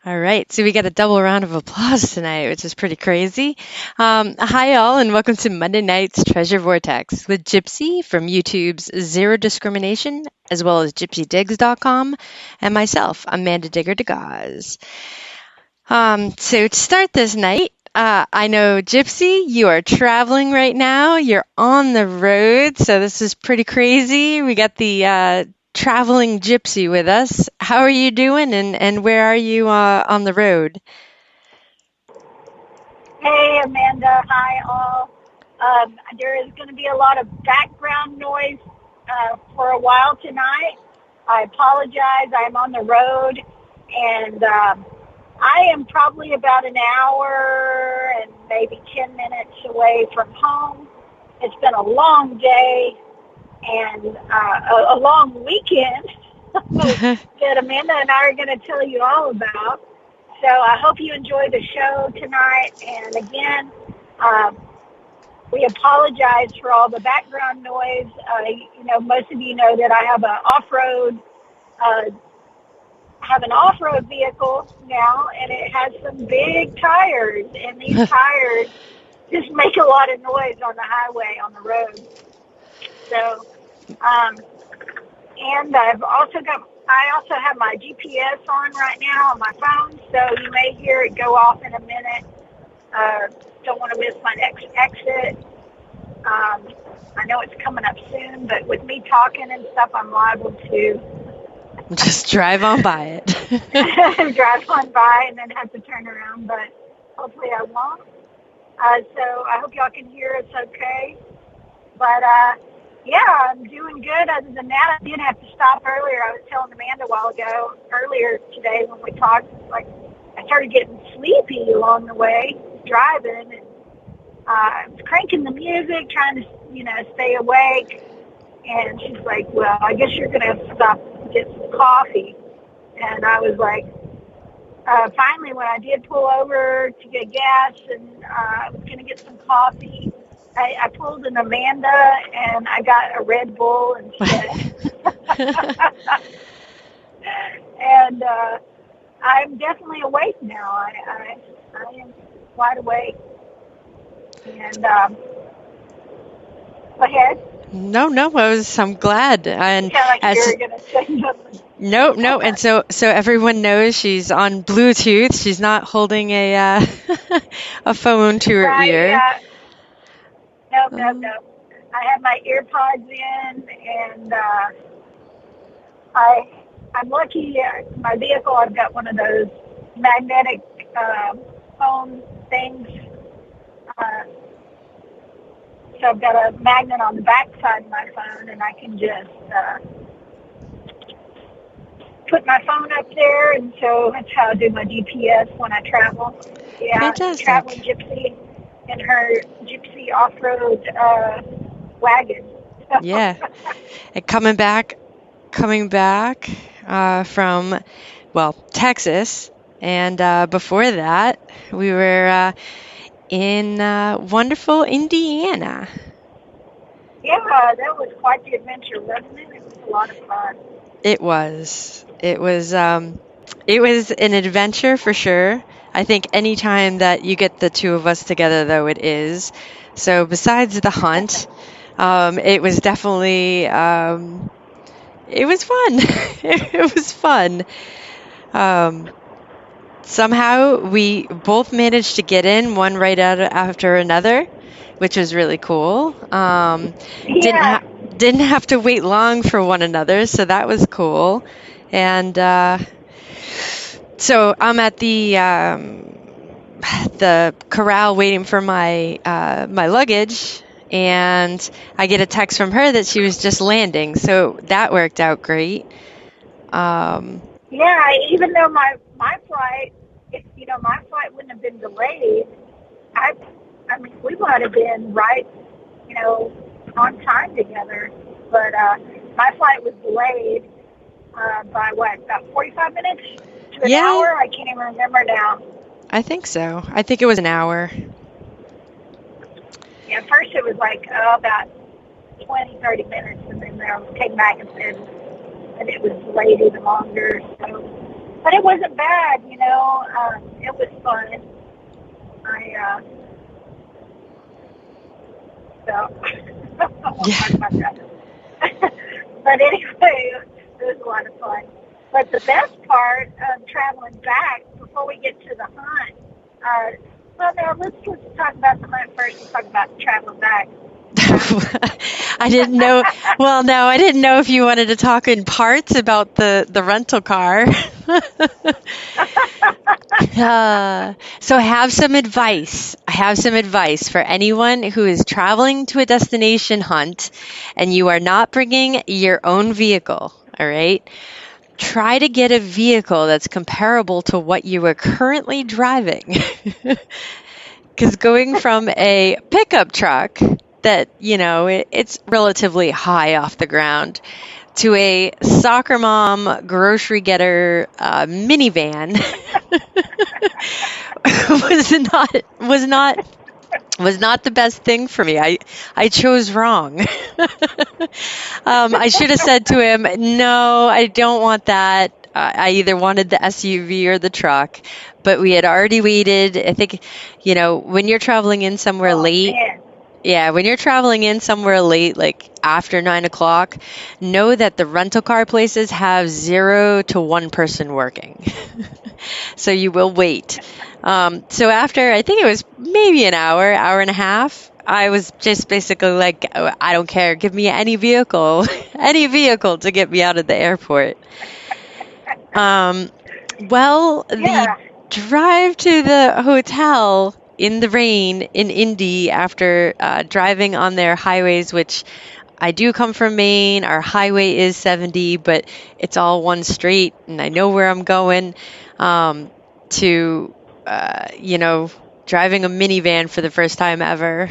All right, so we got a double round of applause tonight, which is pretty crazy. Hi, all, and welcome to Monday Night's Treasure Vortex with Gypsy from YouTube's Zero Discrimination, as well as GypsyDigs.com, and myself, Amanda Degaz. So to start this night, I know Gypsy, you are traveling right now. You're on the road, so this is pretty crazy. We got the traveling Gypsy with us. How are you doing, and where are you on the road? Hey, Amanda. Hi, all. There is going to be a lot of background noise for a while tonight. I apologize. I'm on the road, and I am probably about an hour and maybe 10 minutes away from home. It's been a long day and a long weekend that Amanda and I are going to tell you all about. So I hope you enjoy the show tonight. And again, we apologize for all the background noise. Most of you know that I have an off-road vehicle now, and it has some big tires, and these tires just make a lot of noise on the highway, on the road. So, and I also have my GPS on right now on my phone, so you may hear it go off in a minute. Don't want to miss my next exit. I know it's coming up soon, but with me talking and stuff, I'm liable to just drive on by it. drive on by and then have to turn around, but hopefully I won't. So I hope y'all can hear us okay. But yeah, I'm doing good. Other than that, I did have to stop earlier. I was telling Amanda a while ago, earlier today when we talked, like I started getting sleepy along the way, driving, and I was cranking the music, trying to, stay awake. And she's like, well, I guess you're going to have to stop and get some coffee. And I was like, finally, when I did pull over to get gas and I was going to get some coffee, I pulled an Amanda and I got a Red Bull instead. And I'm definitely awake now. I am wide awake. And go ahead. No, I'm glad. And Like you're going to say something. No, and so everyone knows she's on Bluetooth. She's not holding a a phone to her ear. Yeah. No. I have my earpods in, and I'm lucky. My vehicle, I've got one of those magnetic phone things. So I've got a magnet on the back side of my phone, and I can just put my phone up there, and so that's how I do my GPS when I travel. Yeah, fantastic. Traveling Gypsy in her Gypsy off-road wagon. Yeah, and coming back from, Texas, and before that, we were in wonderful Indiana. Yeah, that was quite the adventure, wasn't it? It was a lot of fun. It was. It was an adventure for sure. I think any time that you get the two of us together, though, it is. So besides the hunt, it was definitely, it was fun. It was fun. Somehow we both managed to get in one right out after another, which was really cool. Didn't have to wait long for one another, so that was cool. And so I'm at the corral waiting for my my luggage, and I get a text from her that she was just landing. So that worked out great. Yeah, even though my flight, my flight wouldn't have been delayed, I mean, we might have been right, on time together. But my flight was delayed by about 45 minutes to an hour? I can't even remember now. I think so. I think it was an hour. Yeah, at first it was like about 20, 30 minutes, and then I came back and said that it was delayed even longer. So but it wasn't bad, you know. It was fun. I so we'll Yeah. talk about that. But anyway, it was a lot of fun. But the best part of traveling back before we get to the hunt, well, no, let's talk about the hunt first. Let's talk about traveling back. I didn't know. Well, no, I didn't know if you wanted to talk in parts about the rental car. So I have some advice. I have some advice for anyone who is traveling to a destination hunt and you are not bringing your own vehicle, all right? Try to get a vehicle that's comparable to what you are currently driving. Because going from a pickup truck that, you know, it's relatively high off the ground to a soccer mom grocery getter minivan was not the best thing for me. I chose wrong. I should have said to him, no, I don't want that. I either wanted the SUV or the truck, but we had already waited. I think, you know, when you're traveling in somewhere late, Man. yeah, when you're traveling in somewhere late, like after 9 o'clock, know that the rental car places have 0 to 1 person working. So you will wait. So after, I think it was maybe an hour and a half, I was just basically like, "Oh, I don't care. Give me any vehicle, any vehicle to get me out of the airport." Well, Yeah. the drive to the hotel in the rain in Indy after driving on their highways, which I do come from Maine. Our highway is 70, but it's all one straight, and I know where I'm going. To, you know, driving a minivan for the first time ever.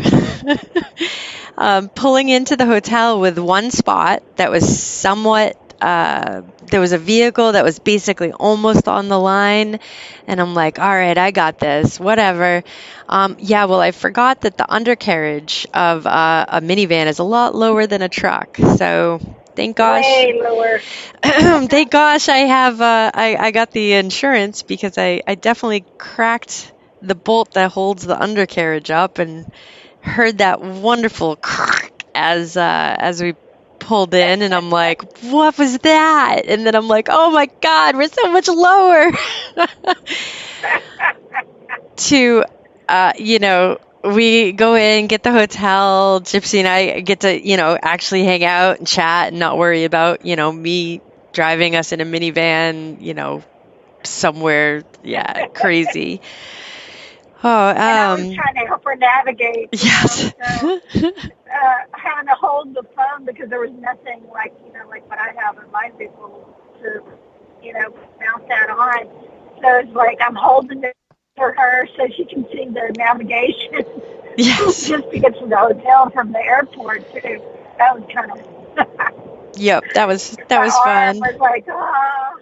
Pulling into the hotel with one spot that was somewhat, there was a vehicle that was basically almost on the line, and I'm like, all right, I got this, whatever. Yeah, well, I forgot that the undercarriage of a minivan is a lot lower than a truck, so thank gosh. Way lower. Thank gosh I have I got the insurance because I definitely cracked the bolt that holds the undercarriage up and heard that wonderful crack as we pulled in, and I'm like, what was that? And then I'm like, oh my God, we're so much lower. To you know, we go in, get the hotel. Gypsy and I get to, you know, actually hang out and chat and not worry about, you know, me driving us in a minivan, you know, somewhere, yeah, crazy. Oh, And I was trying to help her navigate. yes. So, having to hold the phone because there was nothing like, you know, like what I have in my vehicle to, you know, mount that on. So it's like I'm holding it for her so she can see the navigation. Yes. Just to get to the hotel from the airport too. That was kind of. Yep, that was my fun. arm was like, ah.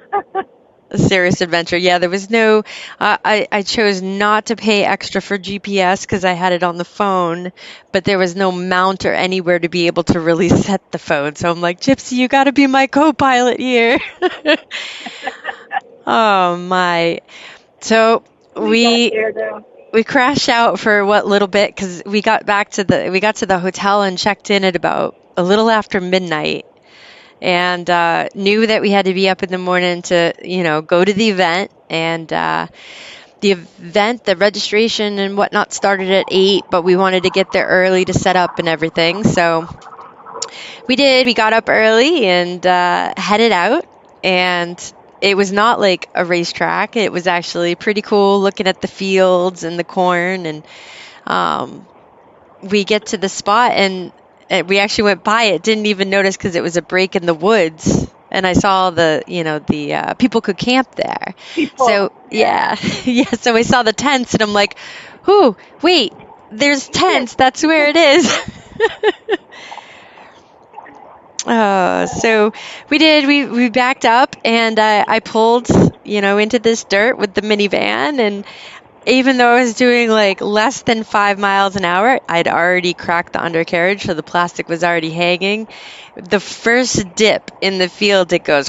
A serious adventure. Yeah, there was no, I chose not to pay extra for GPS because I had it on the phone, but there was no mount or anywhere to be able to really set the phone. So I'm like, Gypsy, you got to be my co-pilot here. Oh my. So we crashed out for what little bit because we got to the hotel and checked in at about a little after midnight. And knew that we had to be up in the morning to, you know, go to the event. And the event, the registration and whatnot started at 8, but we wanted to get there early to set up and everything. So we did. We got up early and headed out. And it was not like a racetrack. It was actually pretty cool looking at the fields and the corn. And we get to the spot and we actually went by it, didn't even notice because it was a break in the woods. And I saw the people could camp there. So, yeah. Yeah. So I saw the tents and I'm like, ooh, wait, there's tents. That's where it is. So we did, we backed up and I pulled, you know, into this dirt with the minivan, and even though I was doing like less than 5 miles an hour, I'd already cracked the undercarriage, so the plastic was already hanging. The first dip in the field, it goes,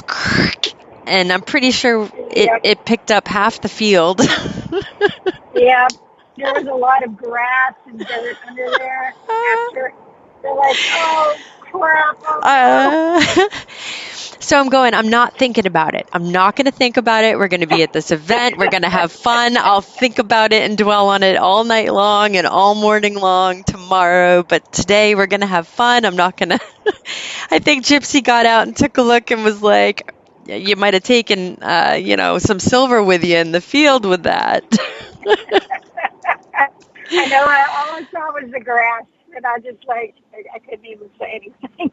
and I'm pretty sure Yep. it picked up half the field. Yeah, there was a lot of grass and dirt under there after. They're like, oh, crap. Oh, no. So I'm not thinking about it. I'm not going to think about it. We're going to be at this event. We're going to have fun. I'll think about it and dwell on it all night long and all morning long tomorrow. But today we're going to have fun. I'm not going to. I think Gypsy got out and took a look and was like, you might have taken, some silver with you in the field with that. I know, all I saw was the grass, and I just I couldn't even say anything.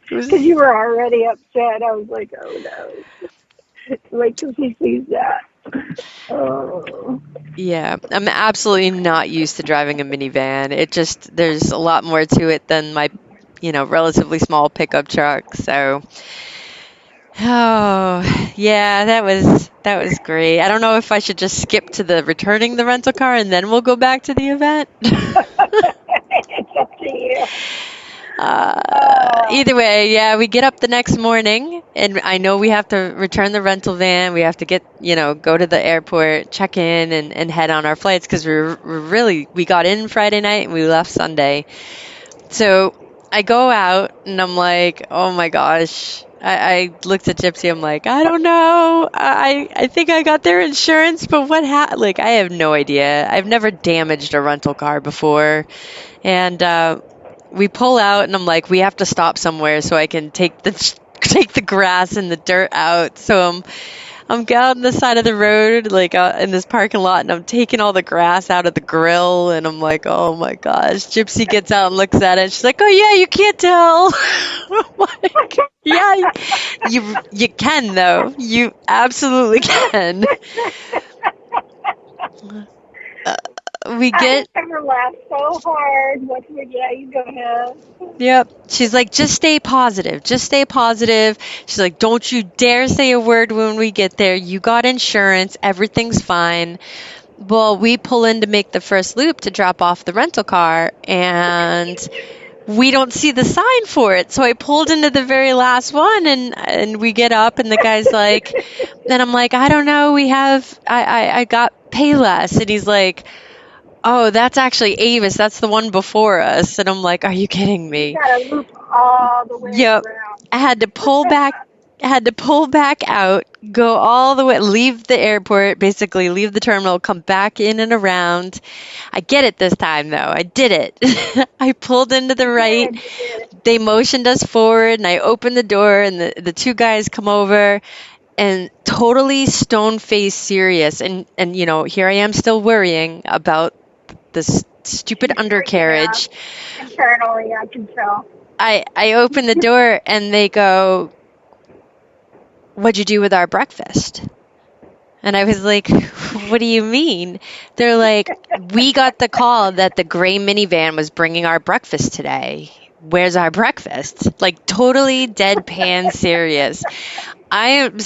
Because you were already upset. I was like, oh no. Wait till he sees that. Oh. Yeah, I'm absolutely not used to driving a minivan. There's a lot more to it than my, relatively small pickup truck. So, oh, yeah, that was great. I don't know if I should just skip to the returning the rental car and then we'll go back to the event. It's up to you. Either way, yeah, we get up the next morning and I know we have to return the rental van. We have to go to the airport, check in and head on our flights because we got in Friday night and we left Sunday. So I go out and I'm like, oh my gosh. I looked at Gypsy. I'm like, I don't know. I think I got their insurance, but what happened? I have no idea. I've never damaged a rental car before. And, we pull out and I'm like, we have to stop somewhere so I can take the grass and the dirt out. So I'm out on the side of the road, in this parking lot, and I'm taking all the grass out of the grill. And I'm like, oh my gosh. Gypsy gets out and looks at it. She's like, oh yeah, you can't tell. I'm like, yeah, you can though. You absolutely can. I never laughed so hard. Yeah, you go ahead. Yep. She's like, just stay positive. Just stay positive. She's like, don't you dare say a word when we get there. You got insurance. Everything's fine. Well, we pull in to make the first loop to drop off the rental car, and we don't see the sign for it. So I pulled into the very last one, and we get up, and the guy's like, and I'm like, I don't know. I got Payless. And he's like, oh, that's actually Avis. That's the one before us. And I'm like, are you kidding me? You gotta loop all the way around. I had to pull back out, go all the way, leave the airport, basically leave the terminal, come back in and around. I get it this time, though. I did it. I pulled into the right. They motioned us forward, and I opened the door, and the two guys come over. And totally stone-faced serious. And here I am still worrying about this stupid undercarriage. Yeah. Internally, I can tell. I open the door and they go, what'd you do with our breakfast? And I was like, what do you mean? They're like, we got the call that the gray minivan was bringing our breakfast today. Where's our breakfast? Totally deadpan serious. I am